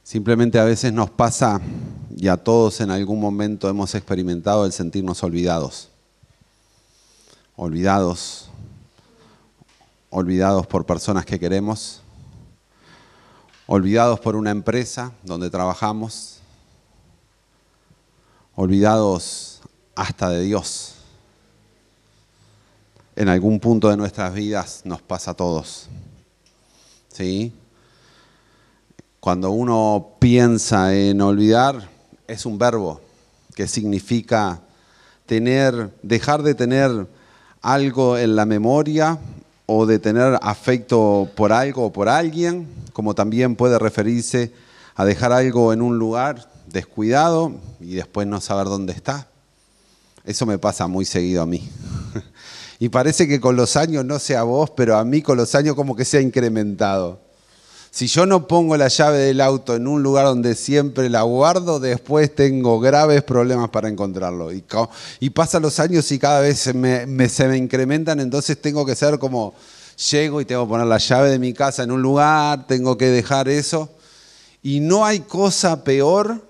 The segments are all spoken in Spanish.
Simplemente a veces nos pasa, y a todos en algún momento hemos experimentado el sentirnos olvidados. Olvidados por personas que queremos, olvidados por una empresa donde trabajamos, olvidados hasta de Dios. En algún punto de nuestras vidas nos pasa a todos, ¿sí? Cuando uno piensa en olvidar, es un verbo que significa dejar de tener algo en la memoria o de tener afecto por algo o por alguien, como también puede referirse a dejar algo en un lugar descuidado y después no saber dónde está. Eso me pasa muy seguido a mí. Y parece que con los años, no sé a vos, pero a mí con los años como que se ha incrementado. Si yo no pongo la llave del auto en un lugar donde siempre la guardo, después tengo graves problemas para encontrarlo. Y pasan los años y cada vez se me incrementan, entonces tengo que ser como, llego y tengo que poner la llave de mi casa en un lugar, tengo que dejar eso. Y no hay cosa peor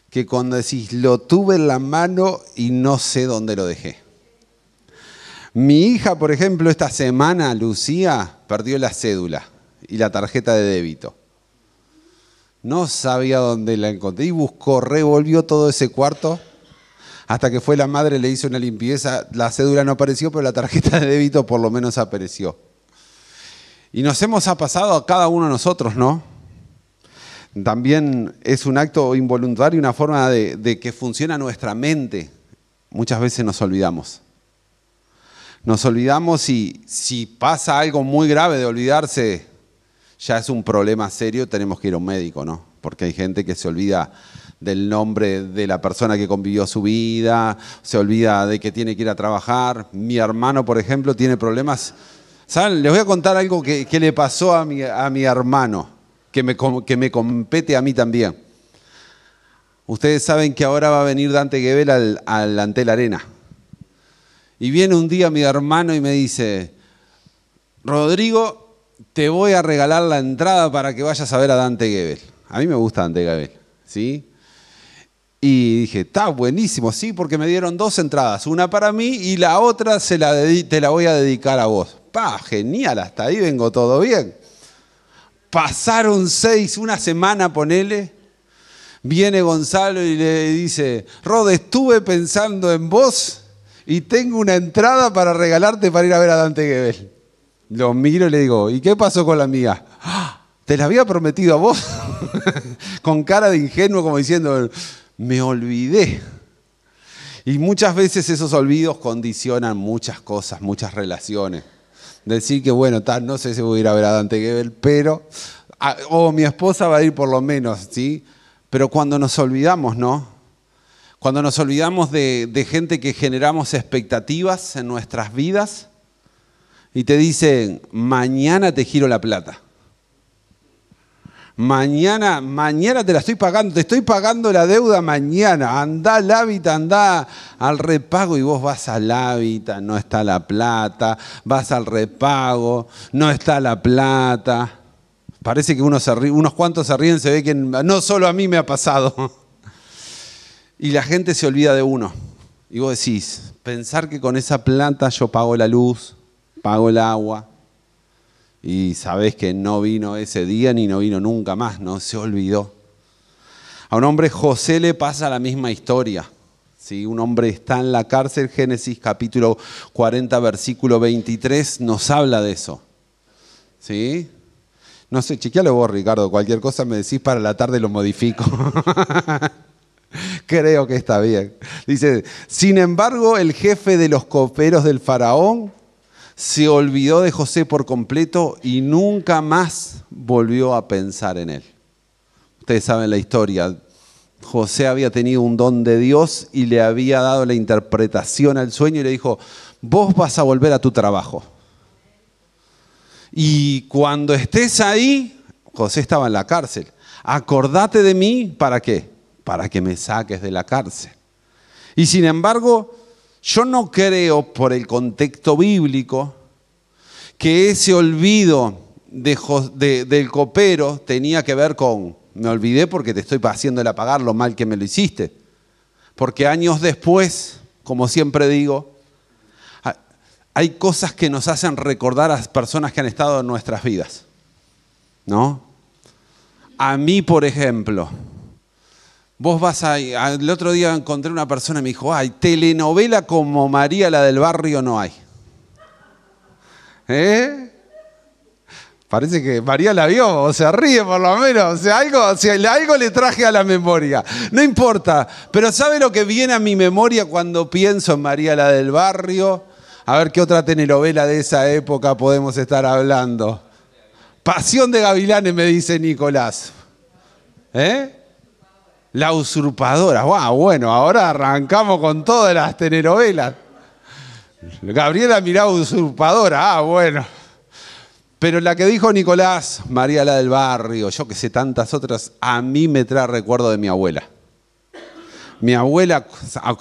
que cuando decís, lo tuve en la mano y no sé dónde lo dejé. Mi hija, por ejemplo, esta semana, Lucía, perdió la cédula y la tarjeta de débito. No sabía dónde la encontré y buscó, revolvió todo ese cuarto hasta que fue la madre, le hizo una limpieza. La cédula no apareció, pero la tarjeta de débito por lo menos apareció. Y ha pasado a cada uno de nosotros, ¿no? También es un acto involuntario, una forma de que funciona nuestra mente. Muchas veces nos olvidamos. Nos olvidamos y si pasa algo muy grave de olvidarse, ya es un problema serio, tenemos que ir a un médico, ¿no? Porque hay gente que se olvida del nombre de la persona que convivió su vida, se olvida de que tiene que ir a trabajar. Mi hermano, por ejemplo, tiene problemas. ¿Saben? Les voy a contar algo que le pasó a mi hermano, que me compete a mí también. Ustedes saben que ahora va a venir Dante Gebel al Antel Arena. Y viene un día mi hermano y me dice, Rodrigo, te voy a regalar la entrada para que vayas a ver a Dante Gebel. A mí me gusta Dante Gebel, ¿sí? Y dije, está buenísimo, sí, porque me dieron 2 entradas, una para mí y la otra te la voy a dedicar a vos. Genial, hasta ahí vengo todo bien. Pasaron 6, una semana, ponele. Viene Gonzalo y le dice, Rod, estuve pensando en vos y tengo una entrada para regalarte para ir a ver a Dante Gebel. Lo miro y le digo, ¿y qué pasó con la amiga? ¿Te la había prometido a vos? Con cara de ingenuo, como diciendo, me olvidé. Y muchas veces esos olvidos condicionan muchas cosas, muchas relaciones. Decir que, bueno, no sé si voy a ir a ver a Dante Gebel, pero, o mi esposa va a ir por lo menos, ¿sí? Pero cuando nos olvidamos, ¿no? Cuando nos olvidamos de gente que generamos expectativas en nuestras vidas, y te dicen, mañana te giro la plata. Mañana te la estoy pagando, te estoy pagando la deuda mañana. Andá al Hábitat, andá al repago y vos vas al Hábitat, no está la plata. Vas al repago, no está la plata. Parece que unos cuantos se ríen, se ve que no solo a mí me ha pasado. Y la gente se olvida de uno. Y vos decís, pensar que con esa plata yo pago la luz, pago el agua, y sabés que no vino ese día ni no vino nunca más, no se olvidó. A un hombre José le pasa la misma historia, ¿sí? Un hombre está en la cárcel, Génesis capítulo 40, versículo 23, nos habla de eso, ¿sí? No sé, chequealo vos, Ricardo, cualquier cosa me decís para la tarde lo modifico. Creo que está bien. Dice, sin embargo, el jefe de los coperos del faraón se olvidó de José por completo y nunca más volvió a pensar en él. Ustedes saben la historia. José había tenido un don de Dios y le había dado la interpretación al sueño y le dijo, vos vas a volver a tu trabajo. Y cuando estés ahí, José estaba en la cárcel, acordate de mí, ¿para qué? Para que me saques de la cárcel. Y sin embargo, yo no creo, por el contexto bíblico, que ese olvido del copero tenía que ver con Me olvidé porque te estoy haciéndole pagar lo mal que me lo hiciste. Porque años después, como siempre digo, hay cosas que nos hacen recordar a personas que han estado en nuestras vidas, ¿no? A mí, por ejemplo, vos vas el otro día encontré una persona y me dijo, ay, telenovela como María la del barrio no hay. Parece que María la vio, o se ríe por lo menos, o sea, algo le traje a la memoria. No importa, pero ¿sabe lo que viene a mi memoria cuando pienso en María la del barrio? A ver qué otra telenovela de esa época podemos estar hablando. Pasión de Gavilanes, me dice Nicolás. La usurpadora. Wow, bueno, ahora arrancamos con todas las telenovelas. Gabriela miraba usurpadora. Bueno. Pero la que dijo Nicolás, María la del barrio, yo que sé, tantas otras, a mí me trae recuerdo de mi abuela. Mi abuela,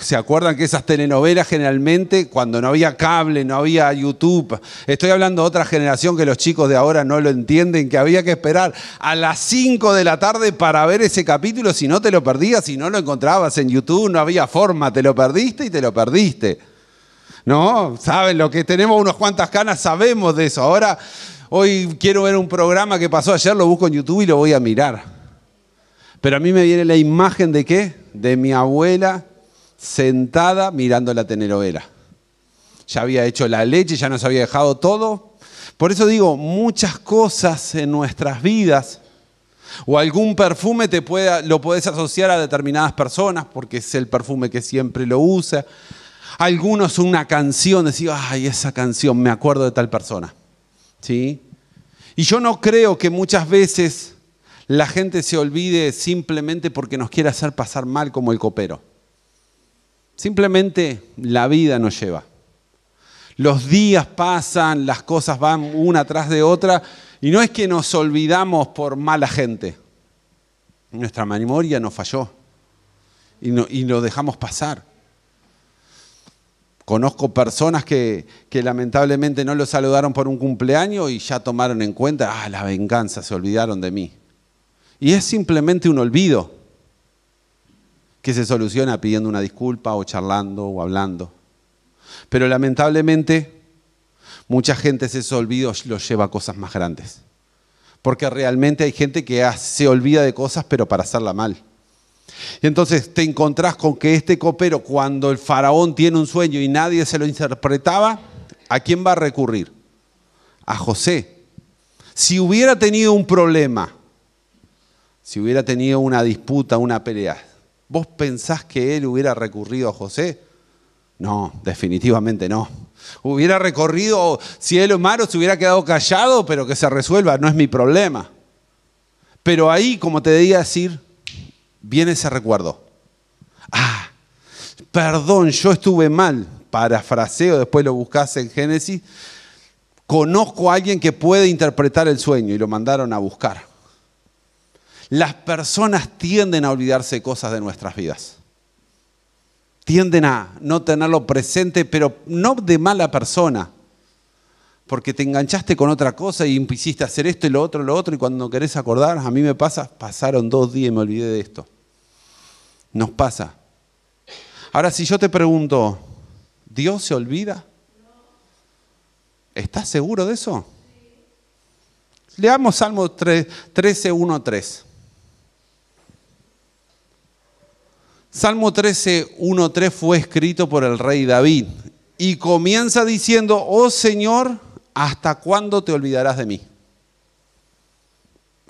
¿se acuerdan que esas telenovelas generalmente, cuando no había cable, no había YouTube? Estoy hablando de otra generación que los chicos de ahora no lo entienden, que había que esperar a las 5 de la tarde para ver ese capítulo, si no te lo perdías, si no lo encontrabas en YouTube, no había forma, te lo perdiste y te lo perdiste. ¿No? ¿Saben? Lo que tenemos unas cuantas canas sabemos de eso. Ahora, hoy quiero ver un programa que pasó ayer, lo busco en YouTube y lo voy a mirar. Pero a mí me viene la imagen de ¿qué? De mi abuela sentada mirando la telenovela. Ya había hecho la leche, ya nos había dejado todo. Por eso digo, muchas cosas en nuestras vidas, o algún perfume lo puedes asociar a determinadas personas, porque es el perfume que siempre lo usa. Algunos una canción, decir, ay, esa canción, me acuerdo de tal persona. ¿Sí? Y yo no creo que muchas veces la gente se olvide simplemente porque nos quiere hacer pasar mal como el copero. Simplemente la vida nos lleva. Los días pasan, las cosas van una tras de otra y no es que nos olvidamos por mala gente. Nuestra memoria nos falló y lo dejamos pasar. Conozco personas que lamentablemente no lo saludaron por un cumpleaños y ya tomaron en cuenta, la venganza, se olvidaron de mí. Y es simplemente un olvido que se soluciona pidiendo una disculpa o charlando o hablando. Pero lamentablemente mucha gente esos olvidos los lleva a cosas más grandes. Porque realmente hay gente que se olvida de cosas pero para hacerla mal. Y entonces te encontrás con que este copero, cuando el faraón tiene un sueño y nadie se lo interpretaba, ¿a quién va a recurrir? A José. Si hubiera tenido un problema, si hubiera tenido una disputa, una pelea, ¿vos pensás que él hubiera recurrido a José? No, definitivamente no. Hubiera recorrido, si él o Maro se hubiera quedado callado, pero que se resuelva, no es mi problema. Pero ahí, como te debía decir, viene ese recuerdo. Perdón, yo estuve mal. Parafraseo, después lo buscás en Génesis. Conozco a alguien que puede interpretar el sueño y lo mandaron a buscar. Las personas tienden a olvidarse de cosas de nuestras vidas. Tienden a no tenerlo presente, pero no de mala persona. Porque te enganchaste con otra cosa y quisiste hacer esto y lo otro, y cuando querés acordar, a mí me pasa, pasaron 2 días y me olvidé de esto. Nos pasa. Ahora, si yo te pregunto, ¿Dios se olvida? ¿Estás seguro de eso? Leamos Salmo 13, 1, 3. Salmo 13, 1, 3 fue escrito por el rey David y comienza diciendo, oh Señor, ¿hasta cuándo te olvidarás de mí?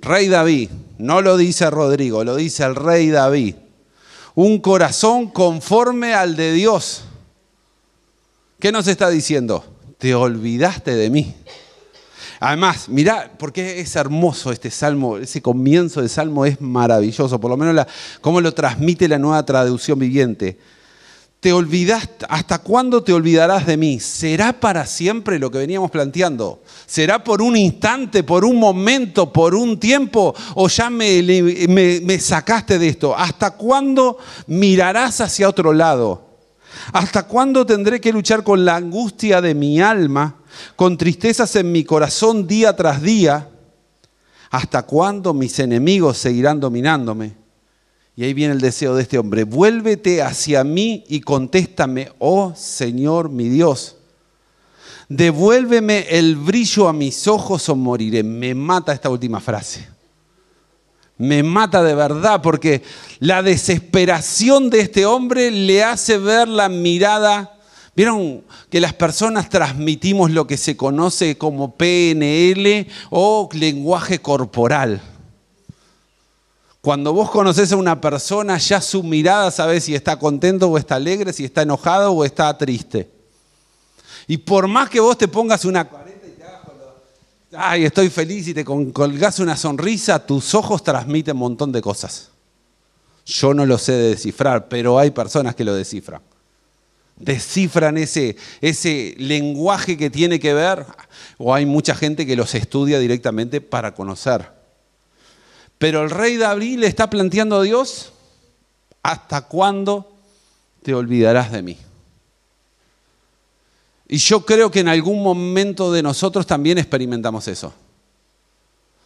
Rey David, no lo dice Rodrigo, lo dice el rey David. Un corazón conforme al de Dios. ¿Qué nos está diciendo? Te olvidaste de mí. Además, mirá, porque es hermoso este salmo, ese comienzo de salmo es maravilloso, por lo menos cómo lo transmite la Nueva Traducción Viviente. Te olvidaste, ¿hasta cuándo te olvidarás de mí? ¿Será para siempre lo que veníamos planteando? ¿Será por un instante, por un momento, por un tiempo? ¿O ya me sacaste de esto? ¿Hasta cuándo mirarás hacia otro lado? ¿Hasta cuándo tendré que luchar con la angustia de mi alma, con tristezas en mi corazón día tras día? ¿Hasta cuándo mis enemigos seguirán dominándome? Y ahí viene el deseo de este hombre. Vuélvete hacia mí y contéstame, oh Señor mi Dios. Devuélveme el brillo a mis ojos o moriré. Me mata esta última frase. Me mata de verdad porque la desesperación de este hombre le hace ver la mirada. ¿Vieron que las personas transmitimos lo que se conoce como PNL o lenguaje corporal? Cuando vos conocés a una persona, ya su mirada sabés si está contento o está alegre, si está enojado o está triste. Y por más que vos te pongas una careta y te hagas ay, estoy feliz y te colgás una sonrisa, tus ojos transmiten un montón de cosas. Yo no lo sé de descifrar, pero hay personas que lo descifran. Descifran ese lenguaje que tiene que ver, o hay mucha gente que los estudia directamente para conocer. Pero el rey David le está planteando a Dios, ¿hasta cuándo te olvidarás de mí? Y yo creo que en algún momento de nosotros también experimentamos eso.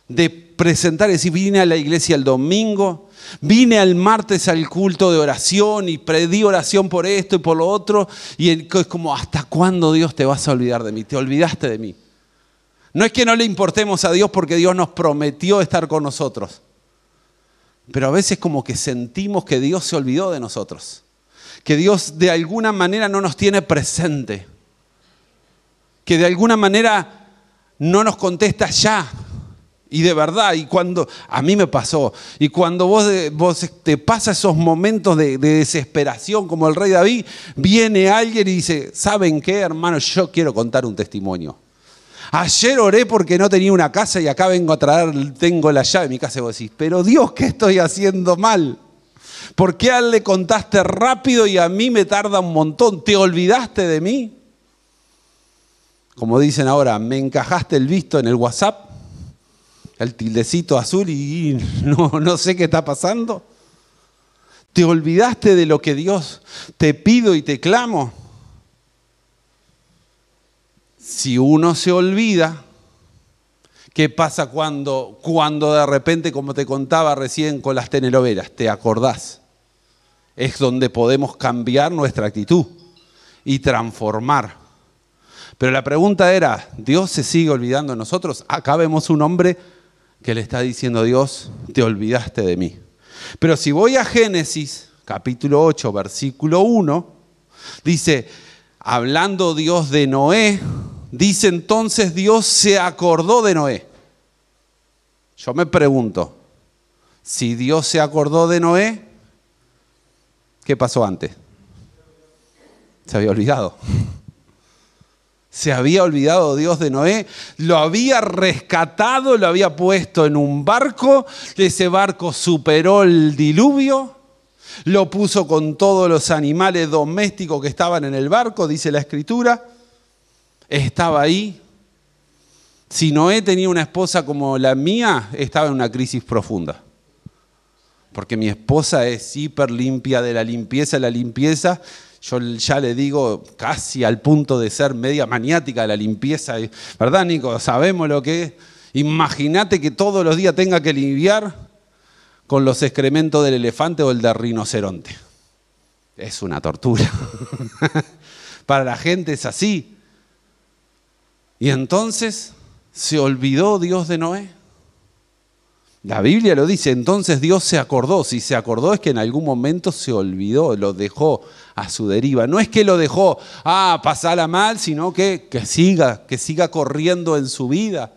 De presentar, decir, vine a la iglesia el domingo, vine al martes al culto de oración y pedí oración por esto y por lo otro. Y es como, ¿hasta cuándo Dios te vas a olvidar de mí? Te olvidaste de mí. No es que no le importemos a Dios porque Dios nos prometió estar con nosotros. Pero a veces como que sentimos que Dios se olvidó de nosotros. Que Dios de alguna manera no nos tiene presente. Que de alguna manera no nos contesta ya. Y de verdad, y cuando a mí me pasó, y cuando vos te pasa esos momentos de desesperación como el rey David, viene alguien y dice, ¿saben qué, hermano? Yo quiero contar un testimonio. Ayer oré porque no tenía una casa y acá vengo a traer, tengo la llave de mi casa. Y vos decís, pero Dios, ¿qué estoy haciendo mal? ¿Por qué a él le contaste rápido y a mí me tarda un montón? ¿Te olvidaste de mí? Como dicen ahora, me encajaste el visto en el WhatsApp. El tildecito azul y no sé qué está pasando. ¿Te olvidaste de lo que Dios te pido y te clamo? Si uno se olvida, ¿qué pasa cuando de repente, como te contaba recién con las telenovelas, te acordás? Es donde podemos cambiar nuestra actitud y transformar. Pero la pregunta era, ¿Dios se sigue olvidando de nosotros? Acá vemos un hombre que le está diciendo a Dios, te olvidaste de mí. Pero si voy a Génesis, capítulo 8, versículo 1, dice, hablando Dios de Noé, dice entonces Dios se acordó de Noé. Yo me pregunto, si Dios se acordó de Noé, ¿qué pasó antes? Se había olvidado. Se había olvidado Dios de Noé, lo había rescatado, lo había puesto en un barco, ese barco superó el diluvio, lo puso con todos los animales domésticos que estaban en el barco, dice la Escritura, estaba ahí. Si Noé tenía una esposa como la mía, estaba en una crisis profunda. Porque mi esposa es hiper limpia de la limpieza. Yo ya le digo casi al punto de ser media maniática de la limpieza. ¿Verdad, Nico? Sabemos lo que es. Imagínate que todos los días tenga que limpiar con los excrementos del elefante o el del rinoceronte. Es una tortura. Para la gente es así. Y entonces, ¿se olvidó Dios de Noé? La Biblia lo dice, entonces Dios se acordó. Si se acordó es que en algún momento se olvidó, lo dejó a su deriva. No es que lo dejó, pasala mal, sino que siga corriendo en su vida,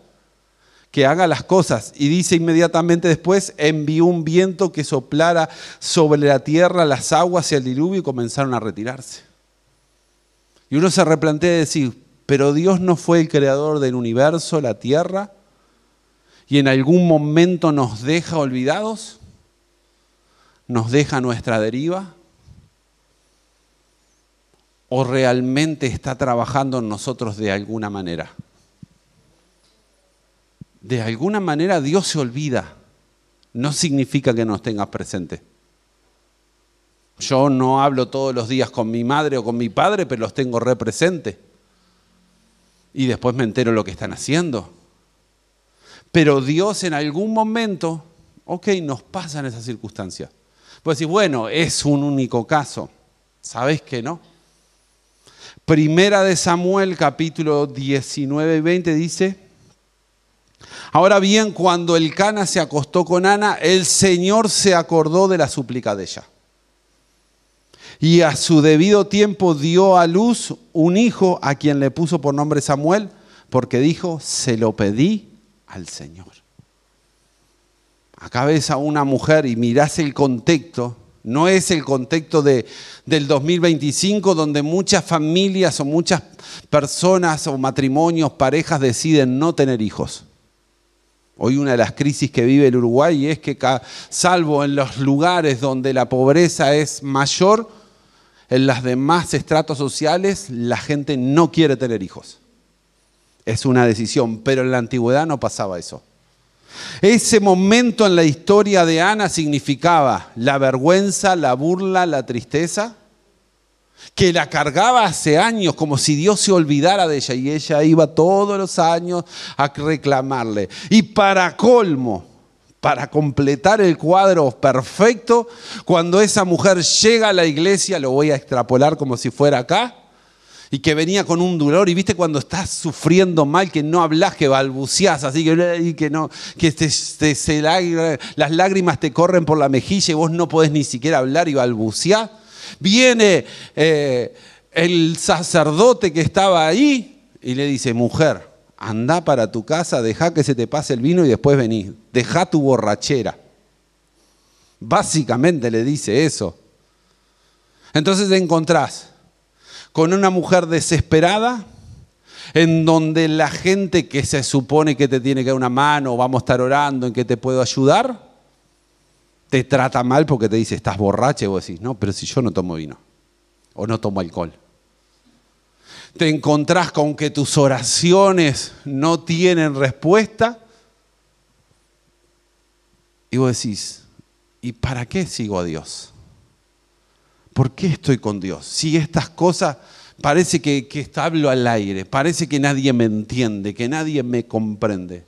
que haga las cosas. Y dice inmediatamente después, envió un viento que soplara sobre la tierra, las aguas y el diluvio y comenzaron a retirarse. Y uno se replantea decir, pero Dios no fue el creador del universo, la tierra, y en algún momento nos deja olvidados, nos deja a nuestra deriva, o realmente está trabajando en nosotros de alguna manera. De alguna manera Dios se olvida, no significa que nos tengas presente. Yo no hablo todos los días con mi madre o con mi padre, pero los tengo re presente. Y después me entero lo que están haciendo. Pero Dios en algún momento, nos pasa en esa circunstancia. Puedes decir, bueno, es un único caso. ¿Sabés que no? Primera de Samuel, capítulo 19 y 20 dice: ahora bien, cuando Elcana se acostó con Ana, el Señor se acordó de la súplica de ella. Y a su debido tiempo dio a luz un hijo a quien le puso por nombre Samuel, porque dijo, se lo pedí al Señor. Acá ves a una mujer y mirás el contexto. No es el contexto del 2025 donde muchas familias o muchas personas o matrimonios, parejas deciden no tener hijos. Hoy una de las crisis que vive el Uruguay es que, salvo en los lugares donde la pobreza es mayor, en los demás estratos sociales la gente no quiere tener hijos. Es una decisión, pero en la antigüedad no pasaba eso. Ese momento en la historia de Ana significaba la vergüenza, la burla, la tristeza, que la cargaba hace años como si Dios se olvidara de ella y ella iba todos los años a reclamarle. Y para colmo, para completar el cuadro perfecto, cuando esa mujer llega a la iglesia, lo voy a extrapolar como si fuera acá, y que venía con un dolor, y viste cuando estás sufriendo mal, que no hablas, que balbuceás, así que no, las lágrimas te corren por la mejilla y vos no podés ni siquiera hablar y balbuceás. Viene el sacerdote que estaba ahí y le dice, mujer, andá para tu casa, dejá que se te pase el vino y después venís, dejá tu borrachera. Básicamente le dice eso. Entonces te encontrás con una mujer desesperada, en donde la gente que se supone que te tiene que dar una mano, vamos a estar orando, en que te puedo ayudar, te trata mal porque te dice, estás borracha, y vos decís, no, pero si yo no tomo vino, o no tomo alcohol. Te encontrás con que tus oraciones no tienen respuesta, y vos decís, ¿y para qué sigo a Dios? ¿Por qué estoy con Dios? Si estas cosas parece que hablo al aire, parece que nadie me entiende, que nadie me comprende.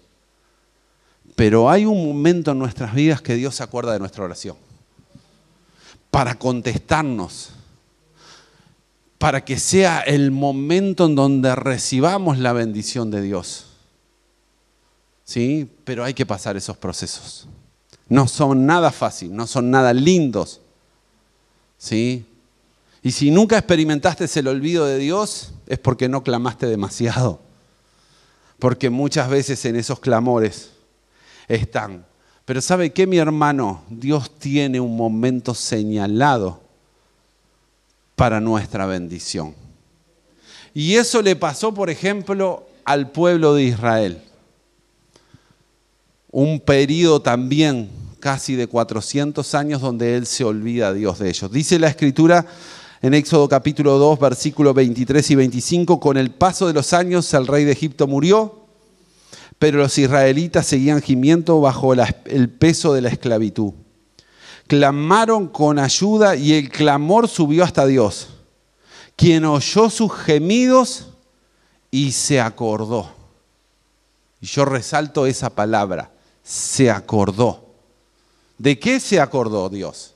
Pero hay un momento en nuestras vidas que Dios se acuerda de nuestra oración. Para contestarnos, para que sea el momento en donde recibamos la bendición de Dios. ¿Sí? Pero hay que pasar esos procesos. No son nada fácil, no son nada lindos. ¿Sí? Y si nunca experimentaste el olvido de Dios, es porque no clamaste demasiado. Porque muchas veces en esos clamores están. Pero ¿sabe qué, mi hermano? Dios tiene un momento señalado para nuestra bendición. Y eso le pasó, por ejemplo, al pueblo de Israel. Un periodo también casi de 400 años donde Él se olvida a Dios de ellos. Dice la Escritura en Éxodo capítulo 2, versículos 23 y 25, con el paso de los años el rey de Egipto murió, pero los israelitas seguían gimiendo bajo el peso de la esclavitud. Clamaron con ayuda y el clamor subió hasta Dios, quien oyó sus gemidos y se acordó. Y yo resalto esa palabra, se acordó. ¿De qué se acordó Dios?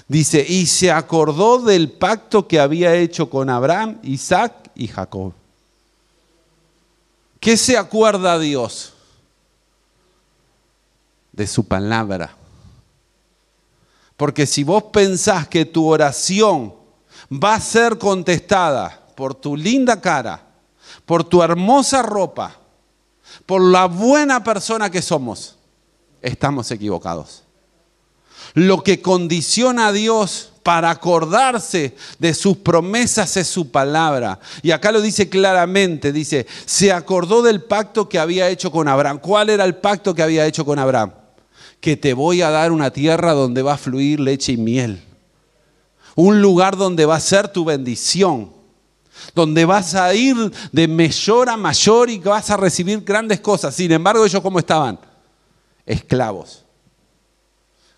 Dice, y se acordó del pacto que había hecho con Abraham, Isaac y Jacob. ¿Qué se acuerda Dios? De su palabra. Porque si vos pensás que tu oración va a ser contestada por tu linda cara, por tu hermosa ropa, por la buena persona que somos, estamos equivocados. Lo que condiciona a Dios para acordarse de sus promesas es su palabra. Y acá lo dice claramente, dice, se acordó del pacto que había hecho con Abraham. ¿Cuál era el pacto que había hecho con Abraham? Que te voy a dar una tierra donde va a fluir leche y miel. Un lugar donde va a ser tu bendición. Donde vas a ir de mayor a mayor y vas a recibir grandes cosas. Sin embargo, ellos ¿cómo estaban? Esclavos.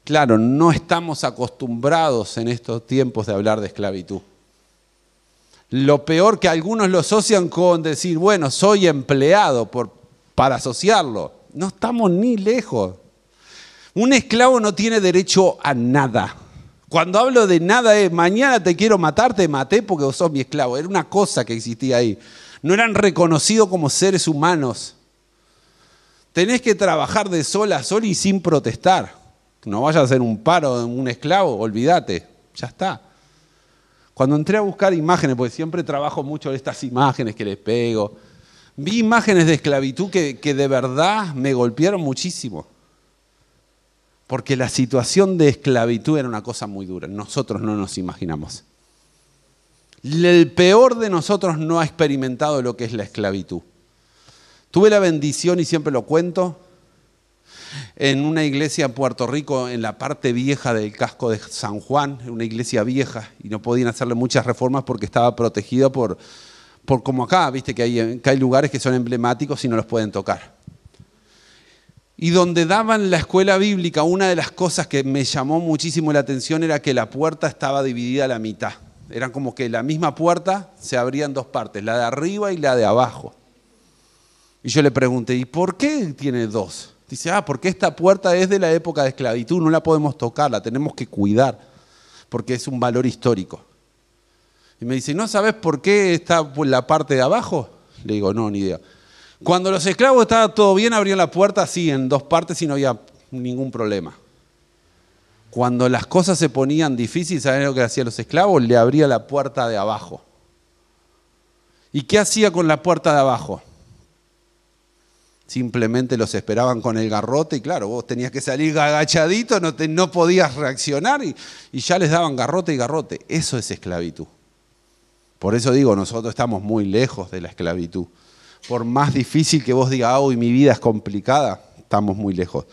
Claro, no estamos acostumbrados en estos tiempos de hablar de esclavitud. Lo peor que algunos lo asocian con decir, bueno, soy empleado para asociarlo. No estamos ni lejos. Un esclavo no tiene derecho a nada. Cuando hablo de nada es, mañana te quiero matar, te maté porque vos sos mi esclavo. Era una cosa que existía ahí. No eran reconocidos como seres humanos. Tenés que trabajar de sol a sol y sin protestar. No vayas a hacer un paro de un esclavo, olvídate, ya está. Cuando entré a buscar imágenes, porque siempre trabajo mucho de estas imágenes que les pego, vi imágenes de esclavitud que de verdad me golpearon muchísimo. Porque la situación de esclavitud era una cosa muy dura. Nosotros no nos imaginamos. El peor de nosotros no ha experimentado lo que es la esclavitud. Tuve la bendición, y siempre lo cuento, en una iglesia en Puerto Rico, en la parte vieja del casco de San Juan, una iglesia vieja, y no podían hacerle muchas reformas porque estaba protegida por como acá, viste que hay lugares que son emblemáticos y no los pueden tocar. Y donde daban la escuela bíblica, una de las cosas que me llamó muchísimo la atención era que la puerta estaba dividida a la mitad. Era como que la misma puerta se abría en dos partes, la de arriba y la de abajo. Y yo le pregunté, ¿y por qué tiene dos? Dice, porque esta puerta es de la época de esclavitud, no la podemos tocar, la tenemos que cuidar, porque es un valor histórico. Y me dice, ¿no sabes por qué está la parte de abajo? Le digo, no, ni idea. Cuando los esclavos estaban todo bien, abrían la puerta así, en dos partes y no había ningún problema. Cuando las cosas se ponían difíciles, ¿saben lo que hacían los esclavos? Le abría la puerta de abajo. ¿Y qué hacía con la puerta de abajo? Simplemente los esperaban con el garrote y claro, vos tenías que salir agachadito, no podías reaccionar y ya les daban garrote y garrote. Eso es esclavitud. Por eso digo, nosotros estamos muy lejos de la esclavitud. Por más difícil que vos digas, hoy mi vida es complicada, estamos muy lejos.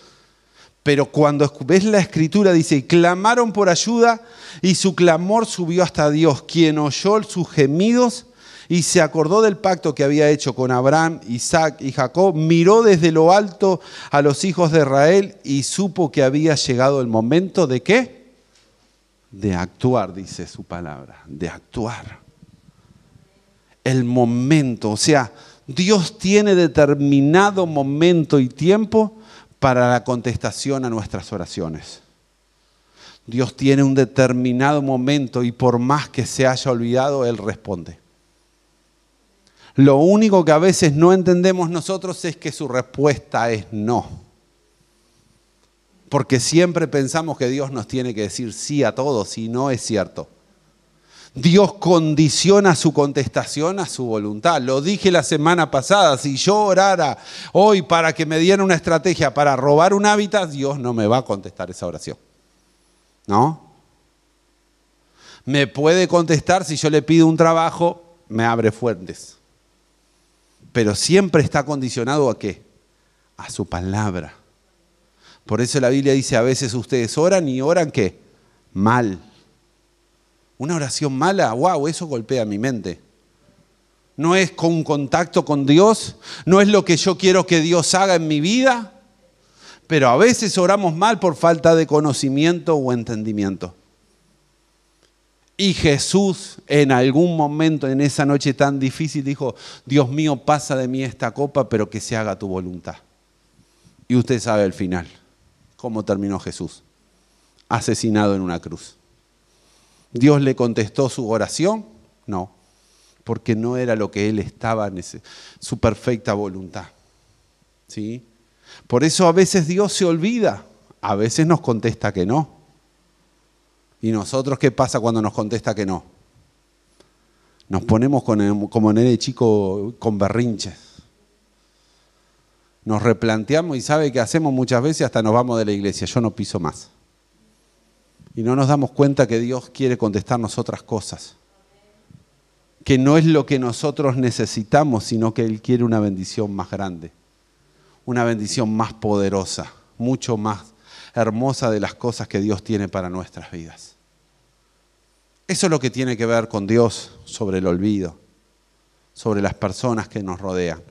Pero cuando ves la escritura dice, clamaron por ayuda y su clamor subió hasta Dios, quien oyó sus gemidos y se acordó del pacto que había hecho con Abraham, Isaac y Jacob, miró desde lo alto a los hijos de Israel y supo que había llegado el momento de ¿qué? De actuar, dice su palabra, de actuar. El momento, o sea, Dios tiene determinado momento y tiempo para la contestación a nuestras oraciones. Dios tiene un determinado momento y por más que se haya olvidado, Él responde. Lo único que a veces no entendemos nosotros es que su respuesta es no. Porque siempre pensamos que Dios nos tiene que decir sí a todos y no es cierto. Dios condiciona su contestación a su voluntad. Lo dije la semana pasada, si yo orara hoy para que me diera una estrategia para robar un hábitat, Dios no me va a contestar esa oración. ¿No? Me puede contestar si yo le pido un trabajo, me abre fuentes. Pero siempre está condicionado ¿a qué? A su palabra. Por eso la Biblia dice, a veces ustedes oran y oran ¿qué? Mal. Una oración mala, wow, eso golpea mi mente. No es con contacto con Dios, no es lo que yo quiero que Dios haga en mi vida, pero a veces oramos mal por falta de conocimiento o entendimiento. Y Jesús en algún momento en esa noche tan difícil dijo, Dios mío, pasa de mí esta copa, pero que se haga tu voluntad. Y usted sabe el final, cómo terminó Jesús, asesinado en una cruz. ¿Dios le contestó su oración? No, porque no era lo que él estaba en su perfecta voluntad. ¿Sí? Por eso a veces Dios se olvida, a veces nos contesta que no. ¿Y nosotros qué pasa cuando nos contesta que no? Nos ponemos como nene chico con berrinches. Nos replanteamos y ¿sabe qué hacemos muchas veces? Hasta nos vamos de la iglesia, yo no piso más. Y no nos damos cuenta que Dios quiere contestarnos otras cosas. Que no es lo que nosotros necesitamos, sino que Él quiere una bendición más grande. Una bendición más poderosa, mucho más hermosa de las cosas que Dios tiene para nuestras vidas. Eso es lo que tiene que ver con Dios sobre el olvido, sobre las personas que nos rodean.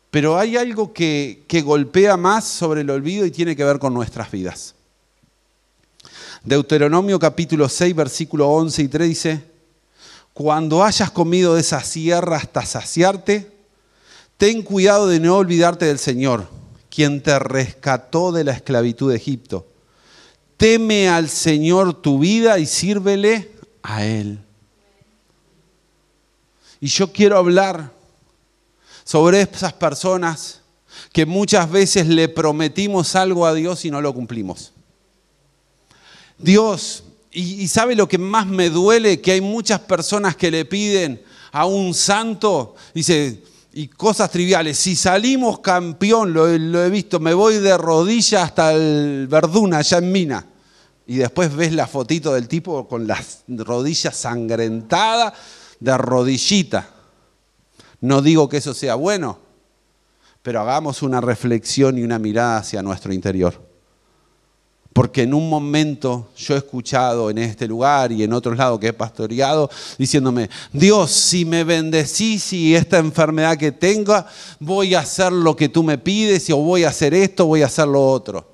Pero hay algo que golpea más sobre el olvido y tiene que ver con nuestras vidas. Deuteronomio capítulo 6, versículo 11 y 3 dice, cuando hayas comido de esa sierra hasta saciarte, Ten cuidado de no olvidarte del Señor, quien te rescató de la esclavitud de Egipto. Teme al Señor tu vida y sírvele a Él. Y yo quiero hablar sobre esas personas que muchas veces le prometimos algo a Dios y no lo cumplimos. Dios, y ¿sabe lo que más me duele? Que hay muchas personas que le piden a un santo, dice, y cosas triviales. Si salimos campeón, lo he visto, me voy de rodillas hasta el Verduna, allá en Mina. Y después ves la fotito del tipo con las rodillas sangrentadas, de rodillita. No digo que eso sea bueno, pero hagamos una reflexión y una mirada hacia nuestro interior. Porque en un momento yo he escuchado en este lugar y en otros lados que he pastoreado, diciéndome, Dios, si me bendecís y esta enfermedad que tenga, voy a hacer lo que tú me pides, o voy a hacer esto, voy a hacer lo otro.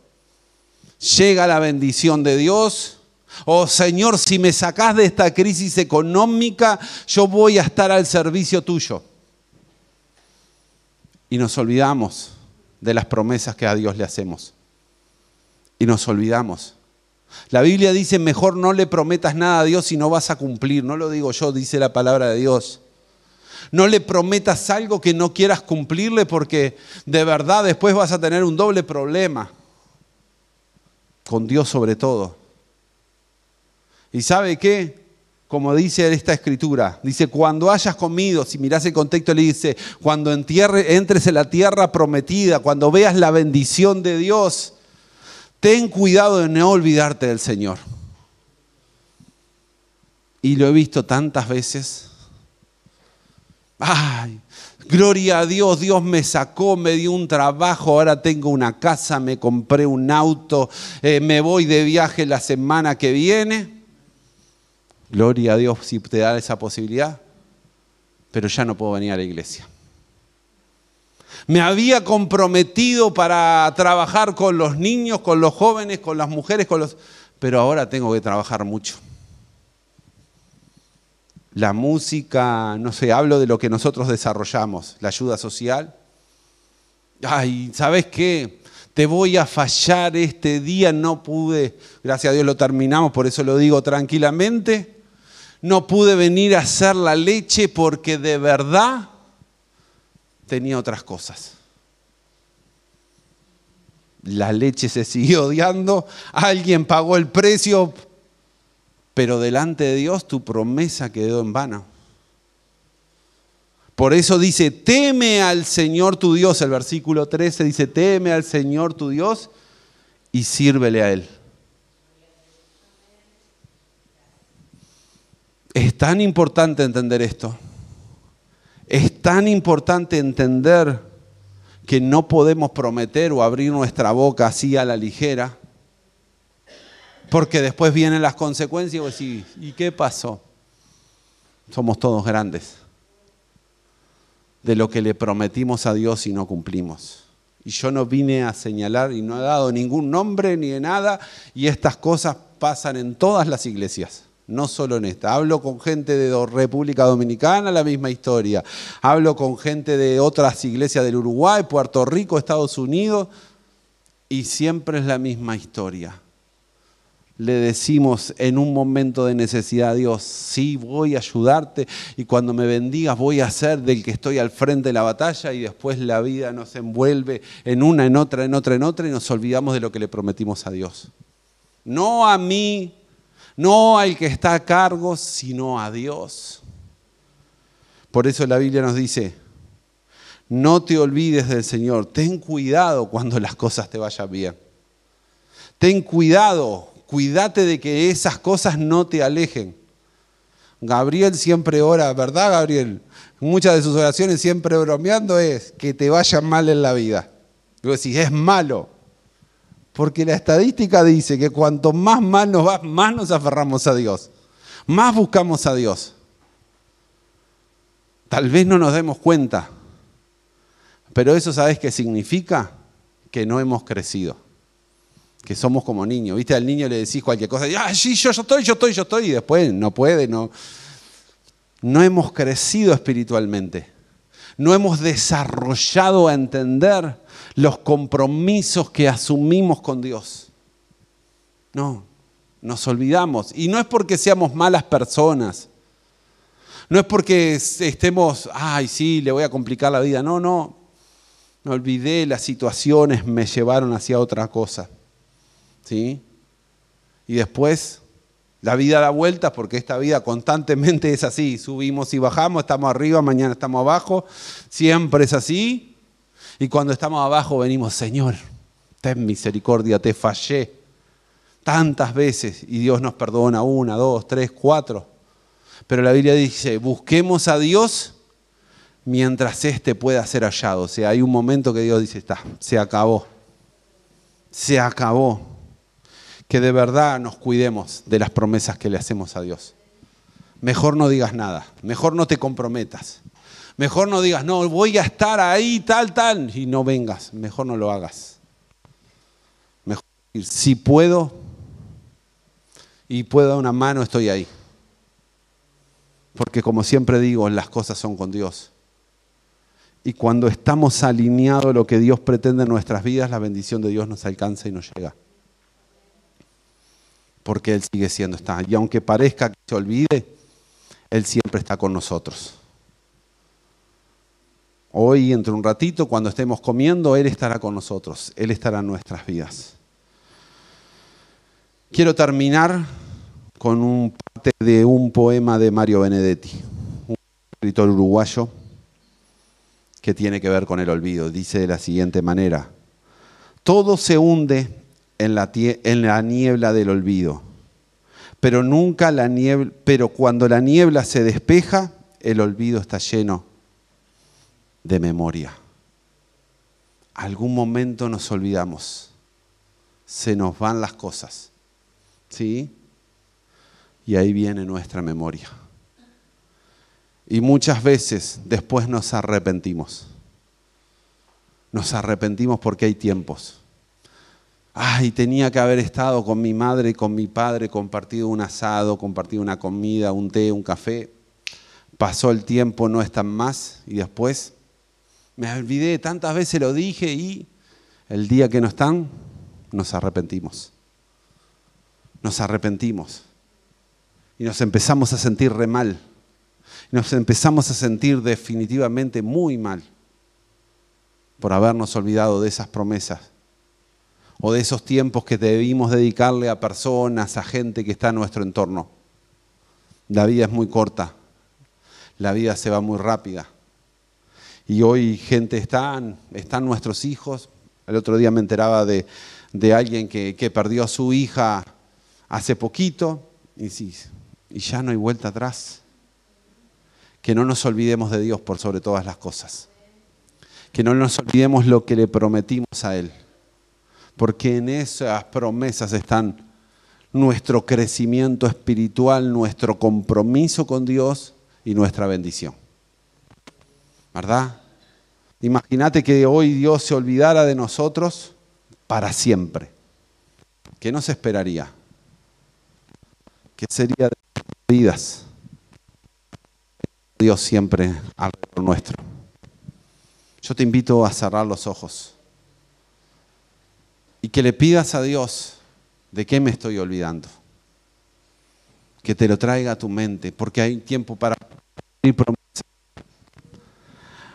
Llega la bendición de Dios. Oh Señor, si me sacás de esta crisis económica, yo voy a estar al servicio tuyo. Y nos olvidamos de las promesas que a Dios le hacemos. Y nos olvidamos. La Biblia dice, mejor no le prometas nada a Dios si no vas a cumplir. No lo digo yo, dice la palabra de Dios. No le prometas algo que no quieras cumplirle, porque de verdad después vas a tener un doble problema. Con Dios sobre todo. ¿Y sabe qué? Como dice esta escritura, dice, cuando hayas comido, si mirás el contexto, le dice, cuando entres en la tierra prometida, cuando veas la bendición de Dios, ten cuidado de no olvidarte del Señor. Y lo he visto tantas veces. Ay, gloria a Dios, Dios me sacó, me dio un trabajo, ahora tengo una casa, me compré un auto, me voy de viaje la semana que viene. Gloria a Dios si te da esa posibilidad, pero ya no puedo venir a la iglesia. Me había comprometido para trabajar con los niños, con los jóvenes, con las mujeres, pero ahora tengo que trabajar mucho. La música, no sé, hablo de lo que nosotros desarrollamos, la ayuda social. Ay, ¿sabes qué? Te voy a fallar este día, no pude, gracias a Dios lo terminamos, por eso lo digo tranquilamente. No pude venir a hacer la leche porque de verdad tenía otras cosas. La leche se siguió odiando, alguien pagó el precio, pero delante de Dios tu promesa quedó en vano. Por eso dice, teme al Señor tu Dios. El versículo 13 dice, teme al Señor tu Dios y sírvele a Él. Es tan importante entender esto. Es tan importante entender que no podemos prometer o abrir nuestra boca así a la ligera, porque después vienen las consecuencias y vos decís, ¿y qué pasó? Somos todos grandes de lo que le prometimos a Dios y no cumplimos. Y yo no vine a señalar y no he dado ningún nombre ni de nada, y estas cosas pasan en todas las iglesias. No solo en esta. Hablo con gente de República Dominicana, la misma historia. Hablo con gente de otras iglesias del Uruguay, Puerto Rico, Estados Unidos, y siempre es la misma historia. Le decimos en un momento de necesidad a Dios, sí, voy a ayudarte, y cuando me bendigas voy a ser del que estoy al frente de la batalla, y después la vida nos envuelve en una, en otra, en otra, en otra, y nos olvidamos de lo que le prometimos a Dios. No a mí, no al que está a cargo, sino a Dios. Por eso la Biblia nos dice, no te olvides del Señor. Ten cuidado cuando las cosas te vayan bien. Ten cuidado, cuídate de que esas cosas no te alejen. Gabriel siempre ora, ¿verdad, Gabriel? Muchas de sus oraciones, siempre bromeando, es que te vaya mal en la vida. Digo, si es malo. Porque la estadística dice que cuanto más mal nos va, más nos aferramos a Dios. Más buscamos a Dios. Tal vez no nos demos cuenta. Pero eso, ¿sabes qué significa? Que no hemos crecido. Que somos como niños. ¿Viste? Al niño le decís cualquier cosa. Y, sí, yo estoy. Y después no puede. No hemos crecido espiritualmente. No hemos desarrollado a entender los compromisos que asumimos con Dios. No, nos olvidamos. Y no es porque seamos malas personas. No es porque estemos, ay, sí, le voy a complicar la vida. No. Me olvidé, las situaciones me llevaron hacia otra cosa. ¿Sí? Y después la vida da vueltas porque esta vida constantemente es así. Subimos y bajamos, estamos arriba, mañana estamos abajo. Siempre es así. Y cuando estamos abajo venimos, Señor, ten misericordia, te fallé tantas veces. Y Dios nos perdona 1, 2, 3, 4. Pero la Biblia dice, busquemos a Dios mientras éste pueda ser hallado. O sea, hay un momento que Dios dice, está, se acabó. Se acabó. Que de verdad nos cuidemos de las promesas que le hacemos a Dios. Mejor no digas nada, mejor no te comprometas. Mejor no digas, no, voy a estar ahí, tal, y no vengas. Mejor no lo hagas. Mejor decir, si puedo y puedo dar una mano, estoy ahí. Porque como siempre digo, las cosas son con Dios. Y cuando estamos alineados a lo que Dios pretende en nuestras vidas, la bendición de Dios nos alcanza y nos llega. Porque Él sigue siendo, está. Y aunque parezca que se olvide, Él siempre está con nosotros. Hoy, entre un ratito, cuando estemos comiendo, Él estará con nosotros. Él estará en nuestras vidas. Quiero terminar con parte de un poema de Mario Benedetti, un escritor uruguayo que tiene que ver con el olvido. Dice de la siguiente manera: todo se hunde en la niebla del olvido, pero cuando la niebla se despeja, el olvido está lleno de memoria. Algún momento nos olvidamos, se nos van las cosas, ¿sí? Y ahí viene nuestra memoria. Y muchas veces después nos arrepentimos. Nos arrepentimos porque hay tiempos. Ay, tenía que haber estado con mi madre y con mi padre, compartido un asado, compartido una comida, un té, un café. Pasó el tiempo, no están más y después me olvidé, tantas veces lo dije y el día que no están, nos arrepentimos. Nos arrepentimos y nos empezamos a sentir re mal. Nos empezamos a sentir definitivamente muy mal por habernos olvidado de esas promesas o de esos tiempos que debimos dedicarle a personas, a gente que está en nuestro entorno. La vida es muy corta, la vida se va muy rápida. Y hoy están nuestros hijos. El otro día me enteraba de alguien que perdió a su hija hace poquito y ya no hay vuelta atrás. Que no nos olvidemos de Dios por sobre todas las cosas. Que no nos olvidemos lo que le prometimos a Él. Porque en esas promesas están nuestro crecimiento espiritual, nuestro compromiso con Dios y nuestra bendición. ¿Verdad? Imagínate que hoy Dios se olvidara de nosotros para siempre. ¿Qué nos esperaría? ¿Qué sería de nuestras vidas? Dios siempre alrededor nuestro. Yo te invito a cerrar los ojos y que le pidas a Dios de qué me estoy olvidando. Que te lo traiga a tu mente, porque hay tiempo para cumplir promesas.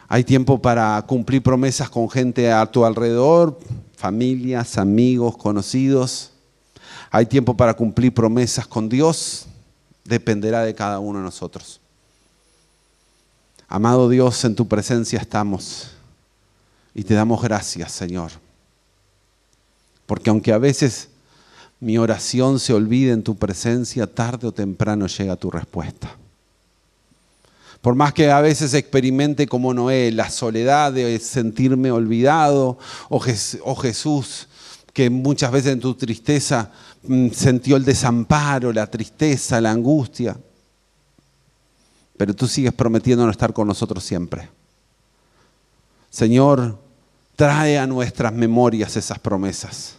Hay tiempo para cumplir promesas con gente a tu alrededor, familias, amigos, conocidos. Hay tiempo para cumplir promesas con Dios. Dependerá de cada uno de nosotros. Amado Dios, en tu presencia estamos y te damos gracias, Señor. Porque aunque a veces mi oración se olvide en tu presencia, tarde o temprano llega tu respuesta. Por más que a veces experimente como Noé la soledad de sentirme olvidado, o Jesús, que muchas veces en tu tristeza sintió el desamparo, la tristeza, la angustia. Pero tú sigues prometiéndonos estar con nosotros siempre. Señor, trae a nuestras memorias esas promesas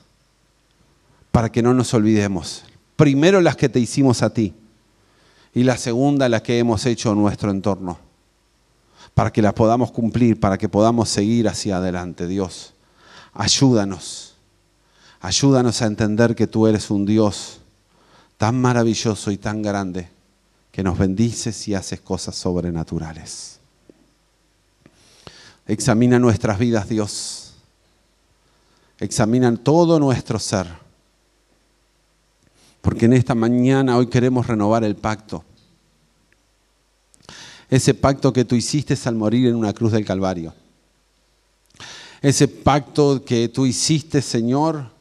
para que no nos olvidemos. Primero las que te hicimos a ti y la segunda las que hemos hecho en nuestro entorno. para que las podamos cumplir, para que podamos seguir hacia adelante. Dios, ayúdanos. Ayúdanos a entender que tú eres un Dios tan maravilloso y tan grande que nos bendices y haces cosas sobrenaturales. Examina nuestras vidas, Dios. Examina todo nuestro ser. Porque en esta mañana hoy queremos renovar el pacto. Ese pacto que tú hiciste al morir en una cruz del Calvario. Ese pacto que tú hiciste, Señor,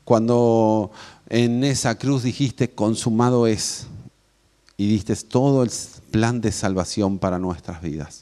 cuando en esa cruz dijiste, consumado es. Y diste todo el plan de salvación para nuestras vidas.